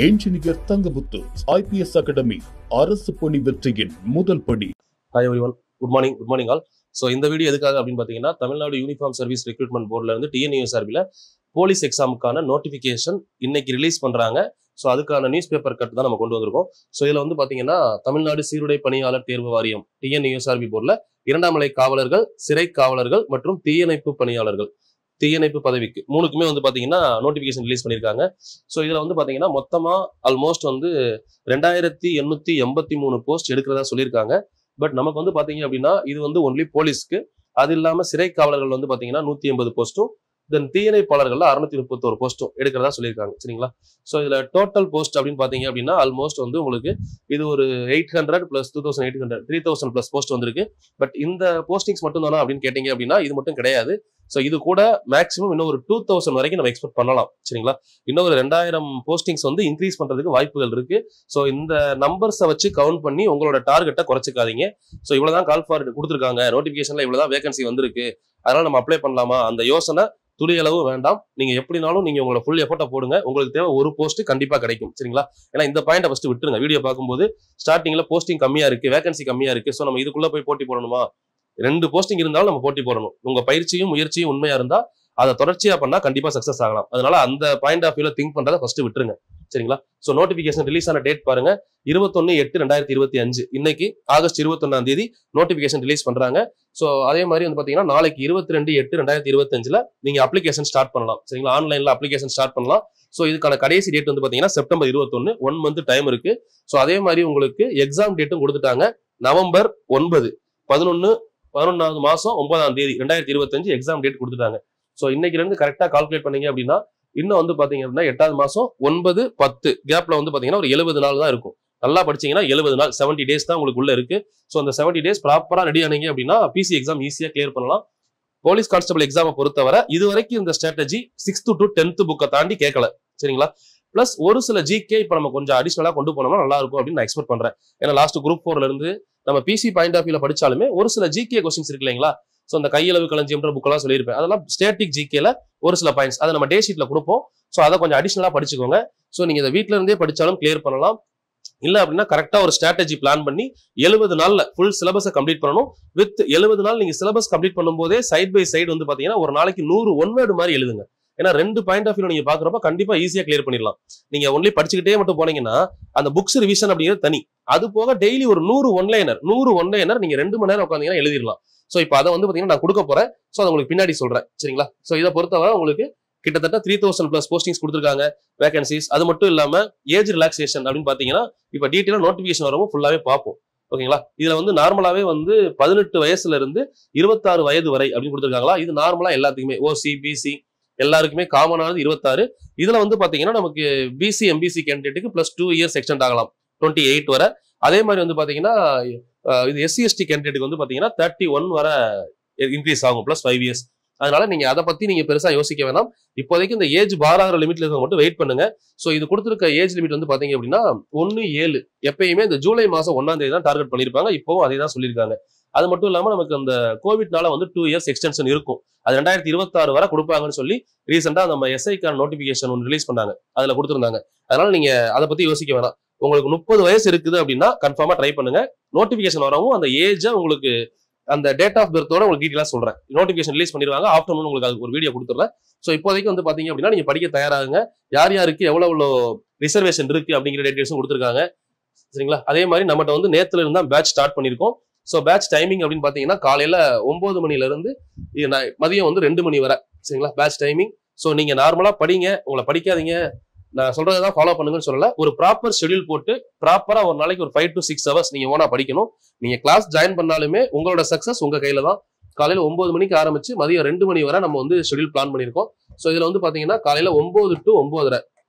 Engineer Thangamuthu IPS academy அரசு பணி வெற்றியின் முதல் படி. Hi everyone, good morning all. So இந்த வீடியோ எதுக்காக அப்படின்னு பார்த்தீங்கன்னா, தமிழ்நாடு யூனிஃபார்ம் சர்வீஸ் ரெக்ரூட்மெண்ட் போர்டில் இருந்து TNUSRB போலீஸ் எக்ஸாமுக்கான நோட்டிஃபிகேஷன் இன்னைக்கு ரிலீஸ் பண்ணுறாங்க. ஸோ அதுக்கான நியூஸ் பேப்பர் கட் தான் நம்ம கொண்டு வந்திருக்கோம். ஸோ இதில் வந்து பார்த்தீங்கன்னா, தமிழ்நாடு சீருடை பணியாளர் தேர்வு வாரியம் TNUSRB போர்டில் 2ஆம் நிலை காவலர்கள், சிறை காவலர்கள் மற்றும் தீயணைப்பு பணியாளர்கள், தீயணைப்பு பதவிக்கு மூணுக்குமே வந்து பாத்தீங்கன்னா நோட்டிபிகேஷன் ரிலீஸ் பண்ணிருக்காங்க. ஸோ இதுல வந்து பாத்தீங்கன்னா மொத்தமா ஆல்மோஸ்ட் வந்து 2883 போஸ்ட் எடுக்கிறதா சொல்லியிருக்காங்க. பட் நமக்கு வந்து பாத்தீங்க அப்படின்னா இது வந்து ஒன்லி போலீஸ்க்கு, அது இல்லாம சிறை காவலர்கள் வந்து பாத்தீங்கன்னா 180 போஸ்ட்டும், தென் தீயணைப்பாளர்கள் 631 போஸ்ட்டும் எடுக்கிறதா சொல்லியிருக்காங்க. சரிங்களா? ஸோ இதுல டோட்டல் போஸ்ட் அப்படின்னு பாத்தீங்க அப்படின்னா ஆல்மோஸ்ட் வந்து உங்களுக்கு இது ஒரு 800 பிளஸ் 2800 3000 பிளஸ் போஸ்ட் வந்திருக்கு. பட் இந்த போஸ்டிங்ஸ் மட்டும் தானா அப்படின்னு கேட்டீங்க அப்படின்னா இது மட்டும் கிடையாது. ஸோ இது கூட மேக்ஸிமம் இன்னும் ஒரு 2000 வரைக்கும் நம்ம எக்ஸ்பெக்ட் பண்ணலாம். சரிங்களா? இன்னும் ஒரு 2000 போஸ்டிங்ஸ் வந்து இன்க்ரீஸ் பண்றதுக்கு வாய்ப்புகள் இருக்கு. ஸோ இந்த நம்பர்ஸை வச்சு கவுண்ட் பண்ணி உங்களோட டார்கெட்டை குறைச்சிக்காதீங்க. ஸோ இவ்வளவுதான் கால் ஃபார் கொடுத்துருக்காங்க, நோட்டிபிகேஷன்ல இவ்வளவுதான் வேகன்சி வந்திருக்கு, அதனால நம்ம அப்ளை பண்ணலாமா, அந்த யோசனை துளி அளவு வேண்டாம். நீங்க எப்படினாலும் நீங்க உங்களோட ஃபுல் எஃபர்ட்டை போடுங்க. உங்களுக்கு தேவை ஒரு போஸ்ட் கண்டிப்பா கிடைக்கும். சரிங்களா? ஏன்னா இந்த பாயிண்ட் ஃபர்ஸ்ட் விட்டுருங்க. வீடியோ பார்க்கும்போது ஸ்டார்டிங்ல போஸ்டிங் கம்மியா இருக்கு, வேகன்சி கம்மியா இருக்கு, ஸோ நம்ம இதுக்குள்ள போய் போட்டி போடணுமா, 2 போஸ்டிங் இருந்தாலும் நம்ம போட்டி போடணும். உங்க பயிற்சியும் முயற்சியும் உண்மையா இருந்தா அதை தொடர்ச்சியா பண்ணா கண்டிப்பா சக்சஸ் ஆகலாம். அதனால அந்த பாயிண்ட் ஆஃப் வியூல திங்க் பண்றதை ஃபர்ஸ்ட் விட்டுருங்க. சரிங்களா? சோ நோட்டிபிகேஷன் ரிலீஸ் ஆன டேட் பாருங்க, 21/8/2025. இன்னைக்கு ஆகஸ்ட் 21ஆம் தேதி நோட்டிபிகேஷன் ரிலீஸ் பண்றாங்க. சோ அதே மாதிரி வந்து பாத்தீங்கன்னா நாளைக்கு 22/8/2025 நீங்க அப்ளிகேஷன் ஸ்டார்ட் பண்ணலாம். சரிங்களா? ஆன்லைன்ல அப்ளிகேஷன் ஸ்டார்ட் பண்ணலாம். சோ இதுக்கான கடைசி டேட் வந்து பாத்தீங்கன்னா செப்டம்பர் 21, 1 மந்த் டைம் இருக்கு. சோ அதே மாதிரி உங்களுக்கு எக்ஸாம் டேட்டும் கொடுத்துட்டாங்க. நவம்பர் 9, 11வது மாசம் 9ஆம் தேதி 2025 எக்ஸாம் டேட் கொடுத்துட்டாங்க. ஸோ இன்னைக்கு இருந்து கரெக்டா கால்குலேட் பண்ணீங்க அப்படின்னா இன்னும் வந்து பாத்தீங்க அப்படின்னா 8வது மாசம் 9, 10 கேப்ல வந்து பாத்தீங்கன்னா ஒரு 70 நாள் தான் இருக்கும். நல்லா படிச்சீங்கன்னா 70 நாள், 70 டேஸ் தான் உங்களுக்கு உள்ள இருக்கு. ஸோ அந்த 70 டேஸ் ப்ராப்பரா ரெடி ஆனீங்க அப்படின்னா PC எக்ஸாம் ஈஸியா கிளியர் பண்ணலாம். போலீஸ் கான்ஸ்டபிள் எக்ஸாமை பொறுத்தவரை இது வரைக்கும் இந்த ஸ்ட்ராட்டஜி 6th to 10th புக்கை தாண்டி கேட்கல. சரிங்களா? பிளஸ் ஒரு சில ஜிகே இப்ப நம்ம கொஞ்சம் அடிஷனலா கொண்டு போனோம்னா நல்லா இருக்கும் அப்படின்னு நான் எக்ஸ்பெக்ட் பண்றேன். ஏன்னா லாஸ்ட் குரூப் 4ல இருந்து நம்ம PC பாயிண்ட் ஆஃப் வியூல படிச்சாலுமே ஒரு சில ஜிகே கொஸ்டின்ஸ் இருக்கு இல்லைங்களா? ஸோ அந்த கையளவு களஞ்சியம்ன்ற புக்கெல்லாம் சொல்லியிருப்பேன். அதெல்லாம் ஸ்டேட்டிக் ஜிகேல ஒரு சில பாயிண்ட்ஸ் அதை நம்ம டே ஷீட்ல கொடுப்போம். ஸோ அதை கொஞ்சம் அடிஷனலா படிச்சுக்கோங்க. ஸோ நீங்க இதை வீட்டுல இருந்தே படிச்சாலும் கிளியர் பண்ணலாம். இல்ல அப்படின்னா கரெக்டா ஒரு ஸ்ட்ராட்டஜி பிளான் பண்ணி 70 நாள்ல ஃபுல் சிலபஸை கம்ப்ளீட் பண்ணணும். வித் 70 நாள் நீங்க சிலபஸ் கம்ப்ளீட் பண்ணும்போதே சைட் பை சைடு வந்து பாத்தீங்கன்னா ஒரு நாளைக்கு 100 ஒன் வேர்டு மாதிரி எழுதுங்க. ஏன்னா 2 பாயிண்ட் ஆஃப் வியூ நீங்க பாக்குறப்ப கண்டிப்பா ஈஸியா கிளியர் பண்ணிடலாம். நீங்க ஒன்லி படிச்சுக்கிட்டே மட்டும் போனீங்கன்னா அந்த புக்ஸ் ரிவிஷன் அப்படிங்கிறது தனி. அது போக டெய்லி ஒரு 100 ஒன்லைனர் நீங்க 2 மணி நேரம் உட்காந்தீங்கன்னா எழுதிடலாம். சோ இப்போ அதை வந்து பாத்தீங்கன்னா நான் கொடுக்க போறேன். சோ அதை உங்களுக்கு பின்னாடி சொல்றேன். சரிங்களா? சோ இதை பொறுத்தவரை உங்களுக்கு கிட்டத்தட்ட 3000 பிளஸ் போஸ்டிங்ஸ் கொடுத்துருக்காங்க, வேகன்சிஸ். அது மட்டும் இல்லாம ஏஜ் ரிலாக்ஸேஷன் அப்படின்னு பாத்தீங்கன்னா இப்ப டீட்டெயிலா நோட்டிபிகேஷன் வரவும் ஃபுல்லாவே பார்ப்போம். ஓகேங்களா? இதுல வந்து நார்மலாவே வந்து 18 வயசுல இருந்து 26 வயது வரை அப்படின்னு கொடுத்துருக்காங்களா? இது நார்மலா எல்லாத்துக்குமே OC, BC எல்லாருக்குமே காமனானது 26. இதுல வந்து பாத்தீங்கன்னா நமக்கு BC, MBC கேண்டிடேட்டுக்கு பிளஸ் 2 இயர்ஸ் எக்ஸ்டெண்ட் ஆகலாம் 28 வரை. அதே மாதிரி வந்து பாத்தீங்கன்னா இது SC, ST கேண்டிடேட்டுக்கு வந்து பாத்தீங்கன்னா 31 வரை இன்க்ரீஸ் ஆகும் பிளஸ் 5 இயர்ஸ். அதனால நீங்க அதை பத்தி நீங்க பெருசா யோசிக்க வேணாம். இப்போதைக்கு இந்த ஏஜ் பாராகிற லிமிட்ல இருக்க மட்டும் வெயிட் பண்ணுங்க. சோ இது கொடுத்திருக்க ஏஜ் லிமிட் வந்து பாத்தீங்க அப்படின்னா 1/7 எப்பயுமே இந்த ஜூலை மாசம் 1ஆம் தேதி தான் டார்கெட் பண்ணிருப்பாங்க. இப்பவும் அதே தான் சொல்லியிருக்காங்க. அது மட்டும் இல்லாம நமக்கு அந்த கோவிட்னால வந்து 2 இயர்ஸ் எக்ஸ்டென்ஷன் இருக்கும். அது 2026 வரை கொடுப்பாங்கன்னு சொல்லி ரீசெண்டா நம்ம SIக்கான நோட்டிபிகேஷன் ஒன்று ரிலீஸ் பண்ணாங்க, அதுல கொடுத்திருந்தாங்க. அதனால நீங்க அதை பத்தி யோசிக்க வேணாம். உங்களுக்கு 30 வயசு இருக்குது அப்படின்னா கன்ஃபார்மா ட்ரை பண்ணுங்க. நோட்டிபிகேஷன் வரவும் அந்த ஏஜை உங்களுக்கு அந்த டேட் ஆஃப் பர்த்தோட உங்களுக்கு டீட்டெயிலா சொல்றேன். நோட்டிபிகேஷன் ரிலீஸ் பண்ணிடுவாங்க. ஆஃப்டர்நூன் உங்களுக்கு அதுக்கு ஒரு வீடியோ கொடுத்துறேன். ஸோ இப்போதைக்கு வந்து பாத்தீங்க அப்படின்னா நீங்க படிக்க தயாராகுங்க. யார் யாருக்கு எவ்வளவு ரிசர்வேஷன் இருக்கு அப்படிங்கிற டீட்டெயில்ஸும் கொடுத்துருக்காங்க. சரிங்களா? அதே மாதிரி நம்மகிட்ட வந்து நேத்துல இருந்தா பேட்ச் ஸ்டார்ட் பண்ணிருக்கோம். ஸோ பேட்ச் டைமிங் அப்படின்னு பாத்தீங்கன்னா காலையில 9 மணில இருந்து மதியம் வந்து 2 மணி வரை. சரிங்களா? Batch timing. ஸோ நீங்க நார்மலா படிங்க, உங்களை படிக்காதீங்க, நான் சொல்றதான் ஃபாலோ பண்ணுங்கன்னு சொல்லல. ஒரு ப்ராப்பர் ஷெட்யூல் போட்டு ப்ராப்பரா ஒரு நாளைக்கு ஒரு 5 to 6 ஹவர்ஸ் நீங்க ஓனா படிக்கணும். நீங்க கிளாஸ் ஜாயின் பண்ணாலுமே உங்களோட சக்சஸ் உங்க கையில தான். காலையில 9 மணிக்கு ஆரம்பிச்சு மதியம் 2 மணி வரை நம்ம வந்து ஷெட்யூல் பிளான் பண்ணிருக்கோம். ஸோ இதுல வந்து பாத்தீங்கன்னா காலையில 9 to 9:30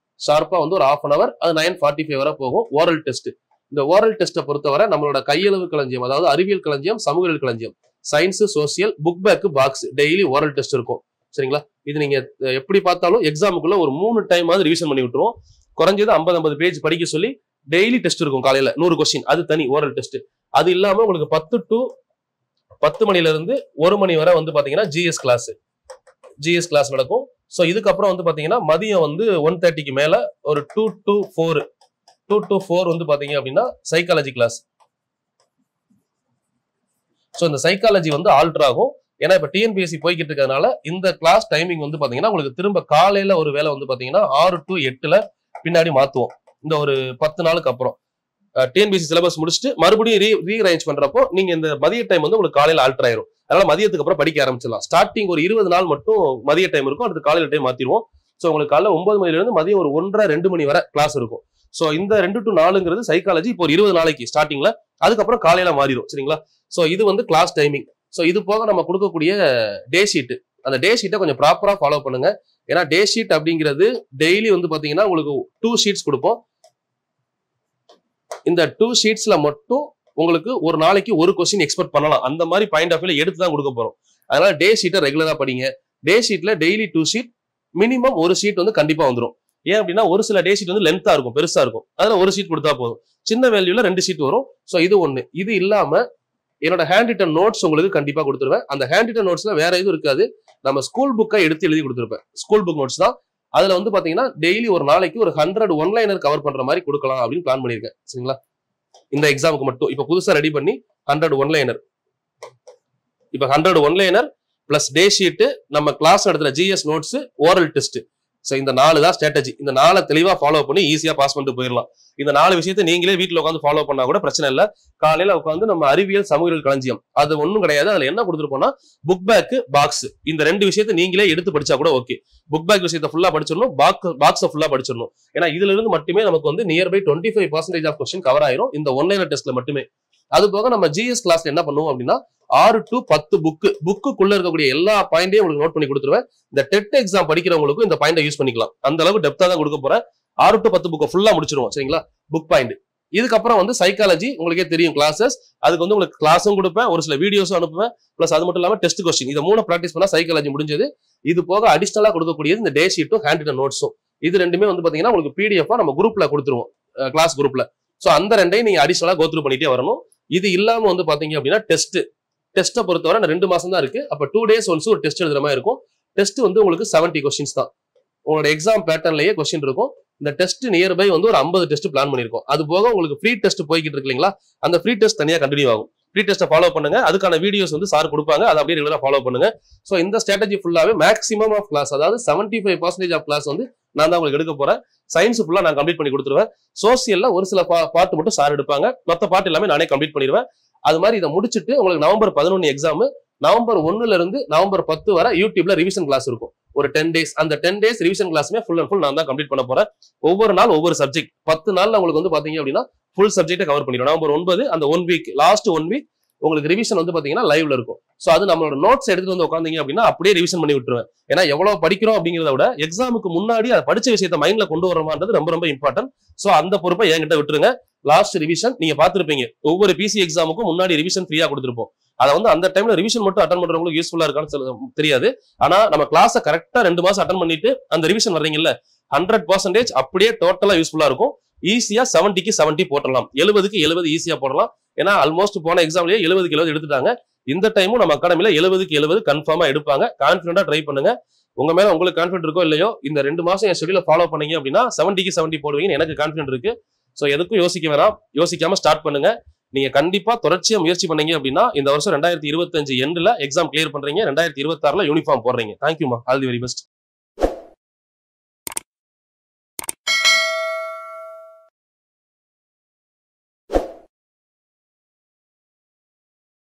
ஷார்ப்பா வந்து ஒரு 1/2 hour, அது 9:45 வரை போகும். Oral test. இந்த ஓரல் டெஸ்ட்டை பொறுத்தவரை நம்மளோட கையளவு களஞ்சியம், அதாவது அறிவியல் களஞ்சியம், சமூகவியல் களஞ்சியம், science, social, book bag, box, daily oral test இருக்கும். சரிங்களா? இது நீங்க எப்படி பார்த்தாலும் எக்ஸாமுக்குள்ள ஒரு 3 டைம் ரிவிஷன் பண்ணி விட்டுருவோம். குறைஞ்சது 50 பேஜ் படிக்க சொல்லி டெய்லி டெஸ்ட் இருக்கும். காலையில 100 கொஸ்டின், அது தனி ஓரல் டெஸ்ட். அது இல்லாம உங்களுக்கு 10 to 10 மணில இருந்து 1 மணி வரை வந்து பாத்தீங்கன்னா GS கிளாஸ் நடக்கும். ஸோ இதுக்கப்புறம் வந்து பாத்தீங்கன்னா மதியம் வந்து 1:30க்கு மேல ஒரு 2 to 4 வந்து பாத்தீங்க அப்படின்னா சைக்காலஜி கிளாஸ். ஸோ இந்த சைக்காலஜி வந்து ஆல்டர் ஆகும். ஏன்னா இப்ப டிஎன்பிஎஸ்சி போய்கிட்டு இருக்கிறதுனால இந்த கிளாஸ் டைமிங் வந்து பாத்தீங்கன்னா உங்களுக்கு திரும்ப காலையில ஒரு வேலை வந்து பாத்தீங்கன்னா 6 to 8 பின்னாடி மாத்துவோம். இந்த ஒரு 10 நாளுக்கு அப்புறம் டிஎன்பிஎஸ்சி சிலபஸ் முடிச்சுட்டு மறுபடியும் ரீஅரேஞ்ச் பண்றப்போ நீங்க இந்த மதிய டைம் வந்து உங்களுக்கு காலையில ஆல்டர் ஆயிரும். அதனால மதியத்துக்கு அப்புறம் படிக்க ஆரம்பிச்சிடலாம். ஸ்டார்டிங் ஒரு 20 நாள் மட்டும் மதிய டைம் இருக்கும், அடுத்து காலையில டைம் மாத்திடுவோம். ஸோ உங்களுக்கு காலைல 9 மணில இருந்து மதியம் ஒரு 1:30-2 மணி வரை கிளாஸ் இருக்கும். ஸோ இந்த 2 to 4ங்கிறது சைக்காலஜி இப்போ ஒரு 20 நாளைக்கு ஸ்டார்டிங்ல, அதுக்கப்புறம் காலையில மாறிடும். சரிங்களா? ஸோ இது வந்து கிளாஸ் டைமிங். ஸோ இது போக நம்ம கொடுக்கக்கூடிய டே ஷீட், அந்த டே ஷீட்டை கொஞ்சம் ப்ராப்பரா ஃபாலோ பண்ணுங்க. ஏன்னா டே ஷீட் அப்படிங்கிறது டெய்லி வந்து பாத்தீங்கன்னா உங்களுக்கு 2 ஷீட்ஸ் கொடுப்போம். இந்த 2 ஷீட்ஸ்ல மட்டும் உங்களுக்கு ஒரு நாளைக்கு ஒரு கொஸ்டின் எக்ஸ்பெக்ட் பண்ணலாம். அந்த மாதிரி பாயிண்ட் ஆஃப் வியூல எடுத்து தான் கொடுக்க போறோம். அதனால டே ஷீட்டை ரெகுலரா படிங்க. டே ஷீட்ல டெய்லி 2 ஷீட், மினிமம் ஒரு ஷீட் வந்து கண்டிப்பா வந்துடும். ஏன் அப்படின்னா ஒரு சில டே ஷீட் வந்து லென்த்தா இருக்கும், பெருசா இருக்கும். அதுல ஒரு ஷீட் கொடுத்தா போதும். சின்ன வேல்யூல 2 ஷீட் வரும். ஸோ இது ஒண்ணு. இது இல்லாம என்னோட ஹேண்ட் ரிட்டன் நோட்ஸ் உங்களுக்கு கண்டிப்பா கொடுத்துருவேன். அந்த ஹேண்ட் ரிட்டன் நோட்ஸ்ல வேற எதுவும் இருக்காது. நம்ம ஸ்கூல் புக்கை எடுத்து எழுதி கொடுத்துருப்பேன். ஸ்கூல் புக் நோட்ஸ் தான். அதுல வந்து பாத்தீங்கன்னா டெய்லி ஒரு நாளைக்கு ஒரு 100 ஒன்லைனர் கவர் பண்ற மாதிரி கொடுக்கலாம் அப்படின்னு பிளான் பண்ணிருக்கேன். சரிங்களா? இந்த எக்ஸாமுக்கு மட்டும் இப்ப புதுசா ரெடி பண்ணி 100 ஒன்லைனர், இப்ப 100 ஒன்லைனர் பிளஸ் டே ஷீட், நம்ம கிளாஸ் நடத்துற GS notes, oral test. So இந்த 4 தான் ஸ்ட்ராட்டஜி. இந்த 4 தெளிவா ஃபாலோ பண்ணி ஈஸியா பாஸ் பண்ணிட்டு போயிடலாம். இந்த 4 விஷயத்தை நீங்களே வீட்டுல உட்காந்து ஃபாலோ பண்ணா கூட பிரச்சனை இல்ல. காலையில உட்காந்து நம்ம அறிவியல் சமூக களஞ்சியம் அது ஒண்ணும் கிடையாது. அதுல என்ன கொடுத்துருப்போம்னா புக் பேக், பாக்ஸ், இந்த 2 விஷயத்தை நீங்களே எடுத்து படிச்சா கூட ஓகே. புக் பேக் விஷயத்தை ஃபுல்லா படிச்சிடணும், பாக்ஸை ஃபுல்லா படிச்சிடணும். ஏன்னா இதுல இருந்து மட்டுமே நமக்கு வந்து நியர்பை 25% ஆஃப் கொஸ்டின் கவர் ஆயிரும் இந்த ஒன்லைனர் டெஸ்ட்ல மட்டுமே. அது போக நம்ம ஜிஎஸ் கிளாஸ்ல என்ன பண்ணுவோம் அப்படின்னா 6 to 10 புக்குக்குள்ள இருக்கக்கூடிய எல்லா பாயிண்டையும் உங்களுக்கு நோட் பண்ணி கொடுத்துருவேன். இந்த டெட் எக்ஸாம் படிக்கிறவங்களுக்கும் இந்த பாயிண்டை யூஸ் பண்ணிக்கலாம். அந்த அளவுக்கு டெப்தா தான் கொடுக்க போறேன். 6 to 10 புக்கை ஃபுல்லா முடிச்சிருவோம். சரிங்களா? Book point. இதுக்கப்புறம் வந்து சைக்காலஜி உங்களுக்கே தெரியும் கிளாஸஸ். அதுக்கு வந்து உங்களுக்கு கிளாஸும் கொடுப்பேன், ஒரு சில வீடியோஸும் அனுப்புவேன். பிளஸ் அது மட்டும் இல்லாம டெஸ்ட் கொஸ்டின். இதை 3 பிராக்டிஸ் பண்ணா சைக்காலஜி முடிஞ்சது. இது போக அடிஷனலா கொடுக்கக்கூடியது இந்த டே ஷீட்டும் ஹேண்ட் ரிட்டன் நோட்ஸும். இது ரெண்டுமே வந்து பாத்தீங்கன்னா உங்களுக்கு பிடிஎஃப் நம்ம குரூப்ல கொடுத்துருவோம், கிளாஸ் குரூப்ல. சோ அந்த ரெண்டையும் நீங்க அடிஷனலா கோத்ரூ பண்ணிட்டே வரணும். இது இல்லாம வந்து பாத்தீங்க அப்படின்னா டெஸ்ட்டை பொறுத்தவரை 2 மாசம் தான் இருக்கு. அப்ப 2 days ஒன்ஸ் ஒரு டெஸ்ட் எழுதுற மாதிரி இருக்கும். டெஸ்ட் வந்து உங்களுக்கு 70 கொஸ்டின்ஸ் தான். உங்களோட எக்ஸாம் பேட்டர்ன்லயே கொஸ்டின் இருக்கும். இந்த டெஸ்ட் நியர்பை வந்து ஒரு 50 டெஸ்ட் பிளான் பண்ணிருக்கோம். அது போக உங்களுக்கு ஃப்ரீ டெஸ்ட் போய்கிட்டு இருக்கு இல்லைங்களா? அந்த ஃப்ரீ டெஸ்ட் தனியா கண்டினியூ ஆகும். ஃப்ரீ டெஸ்ட்டை ஃபாலோ பண்ணுங்க. அதுக்கான வீடியோஸ் வந்து சார் கொடுப்பாங்க, அதை அப்படியே ரெகுலரா ஃபாலோ பண்ணுங்க. சோ இந்த ஸ்ட்ராட்டஜி ஃபுல்லாவே மேக்ஸிமம் ஆஃப் கிளாஸ், அதாவது 75% ஆஃப் கிளாஸ் வந்து நான் தான் உங்களுக்கு எடுக்க போறேன். சயின்ஸ் ஃபுல்லா நான் கம்ப்ளீட் பண்ணி கொடுத்துருவேன். சோசியல்ல ஒரு சில பார்ட் மட்டும் சார் எடுப்பாங்க, மொத்த பார்ட் எல்லாமே நானே கம்ப்ளீட் பண்ணிடுவேன். அது மாதிரி இதை முடிச்சுட்டு உங்களுக்கு நவம்பர் 11 எக்ஸாம், நவம்பர் 1ல இருந்து நவம்பர் 10 வரை யூடியூப்ல ரிவிஷன் கிளாஸ் இருக்கும் ஒரு 10 days. அந்த 10 days ரிவிஷன் கிளாஸ்மே ஃபுல் அண்ட் ஃபுல் நான் தான் கம்ப்ளீட் பண்ண போறேன். ஒவ்வொரு நாள் ஒவ்வொரு சப்ஜெக்ட், 10 நாள்ல உங்களுக்கு வந்து பாத்தீங்க அப்படின்னா ஃபுல் சப்ஜெக்ட்டை கவர் பண்ணிடுவோம். நவம்பர் 9 அந்த 1 வீக், லாஸ்ட் 1 வீக் உங்களுக்கு ரிவிஷன் வந்து பாத்தீங்கன்னா லைவ்ல இருக்கும். சோ அது நம்மளோட நோட்ஸ் எடுத்துட்டு வந்து உட்காந்தீங்க அப்படின்னா அப்படியே ரிவிஷன் பண்ணி விட்டுருவேன். ஏன்னா எவ்வளவு படிக்கிறோம் அப்படிங்கிறத விட எக்ஸாமுக்கு முன்னாடி அதை படிச்ச விஷயத்தை மைண்ட்ல கொண்டு வரமான்றது ரொம்ப ரொம்ப இம்பார்ட்டன்ட். சோ அந்த பொறுப்பை என்கிட்ட விட்டுருங்க. லாஸ்ட் ரிவிஷன் நீங்க பாத்துருப்பீங்க, ஒவ்வொரு பிசி எக்ஸாமுக்கும் முன்னாடி ரிவிஷன் ஃப்ரீயா கொடுத்துருப்போம். அதை வந்து அந்த டைம்ல ரிவிஷன் மட்டும் அட்டன் பண்றவங்களுக்கு யூஸ்ஃபுல்லா இருக்கான்னு தெரியாது. ஆனா நம்ம கிளாஸை கரெக்டா 2 மாசம் அட்டன் பண்ணிட்டு அந்த ரிவிஷன் வர்றீங்கல்ல, 100% அப்படியே டோட்டலா யூஸ்ஃபுல்லா இருக்கும். ஈஸியா 70க்கு 70 போட்டலாம், 70க்கு 70 ஈஸியா போடலாம். ஏன்னா ஆல்மோஸ்ட் போன எக்ஸாம்லயே 70க்கு 70 எடுத்துட்டாங்க. இந்த டைமும் நம்ம அகாடமில 70க்கு 70 கன்ஃபார்மா எடுப்பாங்க. கான்பிடண்டா ட்ரை பண்ணுங்க. உங்க மேல உங்களுக்கு கான்பிடன்ட் இருக்கோ இல்லையோ, இந்த 2 மாசம் என் ஷெட்யூல ஃபாலோ பண்ணீங்க அப்படின்னா 70க்கு 70 போடுவீங்கன்னு எனக்கு கான்பிடன்ட் இருக்கு. சோ எதுக்கும் யோசிக்க வேணாம், யோசிக்காம ஸ்டார்ட் பண்ணுங்க. நீங்க கண்டிப்பா தொடர்ச்சியா முயற்சி பண்ணீங்க அப்படின்னா இந்த வருஷம் 2025 எண்ட்ல எக்ஸாம் கிளியர் பண்றீங்க, 2026ல யூனிஃபார்ம் போடுறீங்க. தேங்க்யூமா, ஆல் தி வெரி பெஸ்ட்.